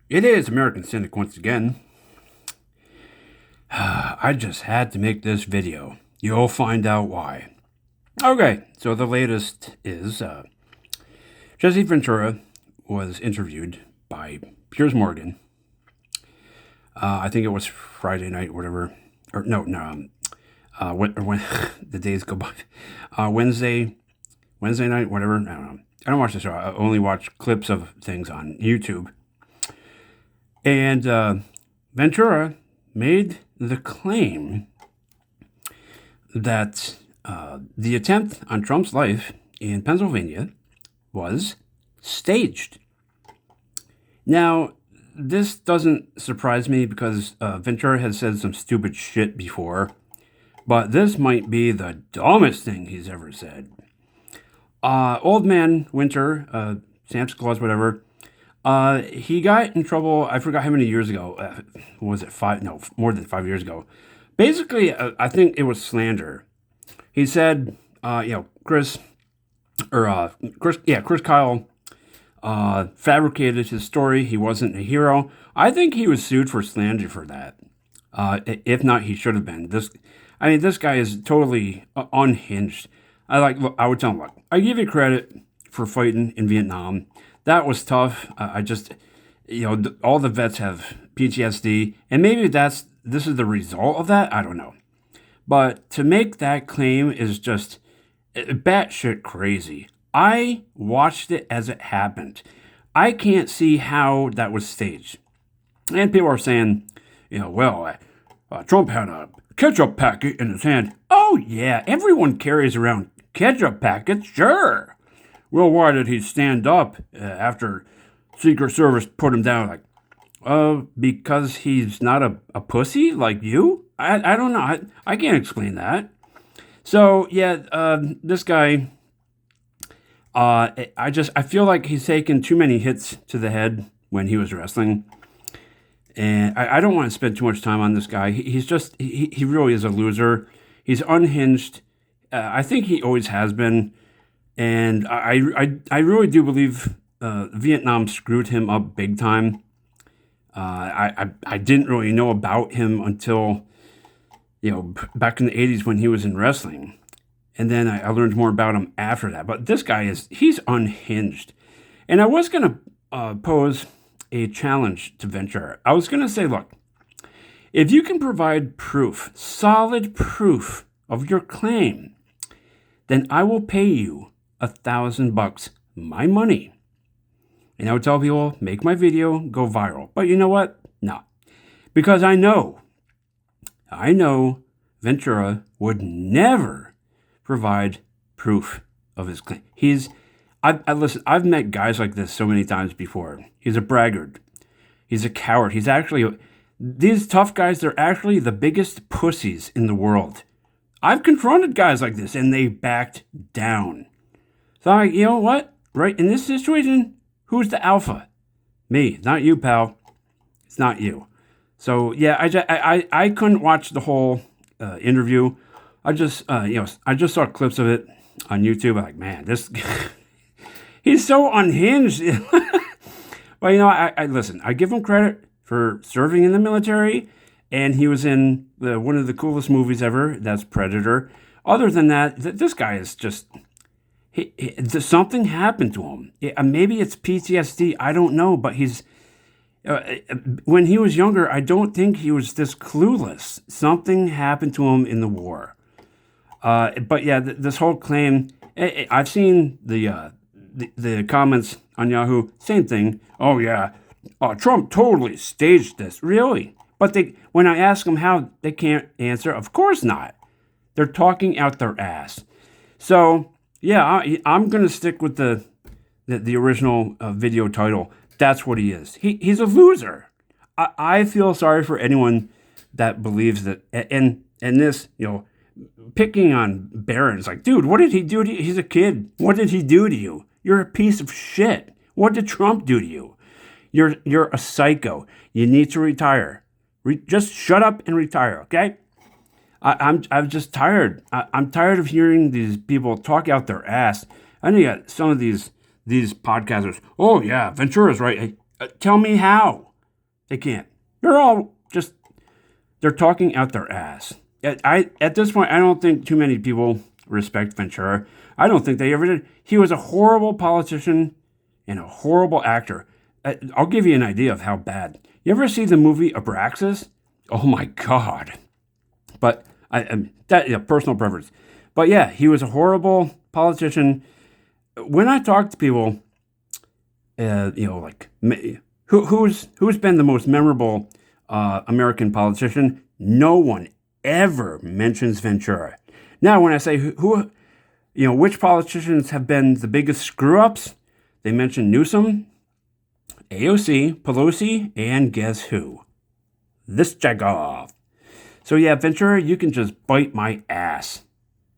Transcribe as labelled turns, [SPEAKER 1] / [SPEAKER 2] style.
[SPEAKER 1] It is American Cynic once again. I just had to make this video. You'll find out why. Okay, so the latest is Jesse Ventura was interviewed by Piers Morgan. I think it was Friday night, whatever. Or no. When the days go by. Wednesday night, whatever. I don't know. I don't watch the show. I only watch clips of things on YouTube. And Ventura made the claim that the attempt on Trump's life in Pennsylvania was staged. Now, this doesn't surprise me because Ventura has said some stupid shit before, but this might be the dumbest thing he's ever said. Old man Winter, Santa Claus, whatever, he got in trouble. I forgot how many years ago. Was it 5? No, more than 5 years ago. Basically, I think it was slander. He said, Chris Kyle fabricated his story. He wasn't a hero. I think he was sued for slander for that. If not, he should have been. This guy is totally unhinged. I would tell him, look, I give you credit for fighting in Vietnam. That was tough. All the vets have PTSD, and maybe this is the result of that. I don't know. But to make that claim is just batshit crazy. I watched it as it happened. I can't see how that was staged. And people are saying, Trump had a ketchup packet in his hand. Oh, yeah, everyone carries around ketchup packets, sure. Well, why did he stand up after Secret Service put him down? Because he's not a pussy like you? I don't know. I can't explain that. So, yeah, this guy, I feel like he's taken too many hits to the head when he was wrestling. And I don't want to spend too much time on this guy. He really is a loser. He's unhinged. I think he always has been. And I really do believe Vietnam screwed him up big time. I didn't really know about him until, back in the 80s when he was in wrestling. And then I learned more about him after that. But this guy he's unhinged. And I was going to pose a challenge to Ventura. I was going to say, look, if you can provide proof, solid proof of your claim, then I will pay you $1,000, my money. And I would tell people, make my video go viral. But you know what? No. Because I know Ventura would never provide proof of his claim. Listen, I've met guys like this so many times before. He's a braggart. He's a coward. These tough guys, they're actually the biggest pussies in the world. I've confronted guys like this and they backed down. So I'm like, you know what? Right in this situation, who's the alpha? Me, not you, pal. It's not you. So yeah, I couldn't watch the whole interview. I just saw clips of it on YouTube. I'm like, man, this he's so unhinged. But I listen. I give him credit for serving in the military, and he was in one of the coolest movies ever. That's Predator. Other than that, this guy is just. Something happened to him. Maybe it's PTSD. I don't know. But when he was younger, I don't think he was this clueless. Something happened to him in the war. But yeah, this whole claim. I've seen the comments on Yahoo. Same thing. Oh yeah, Trump totally staged this. Really? But when I ask them how, they can't answer. Of course not. They're talking out their ass. So. Yeah, I'm going to stick with the original video title. That's what he is. He's a loser. I feel sorry for anyone that believes that. And this, picking on Barron's like, dude, what did he do to you? He's a kid. What did he do to you? You're a piece of shit. What did Trump do to you? You're a psycho. You need to retire. Just shut up and retire, okay? I'm just tired. I'm tired of hearing these people talk out their ass. I know you got some of these podcasters. Oh yeah, Ventura's right. Hey, tell me how. They can't. They're all just, they're talking out their ass. At this point, I don't think too many people respect Ventura. I don't think they ever did. He was a horrible politician and a horrible actor. I'll give you an idea of how bad. You ever see the movie Abraxas? Oh my God. But personal preference. But yeah, he was a horrible politician. When I talk to people, like who's been the most memorable American politician? No one ever mentions Ventura. Now, when I say which politicians have been the biggest screw ups, they mention Newsom, AOC, Pelosi, and guess who? This jagoff. So yeah, Ventura, you can just bite my ass.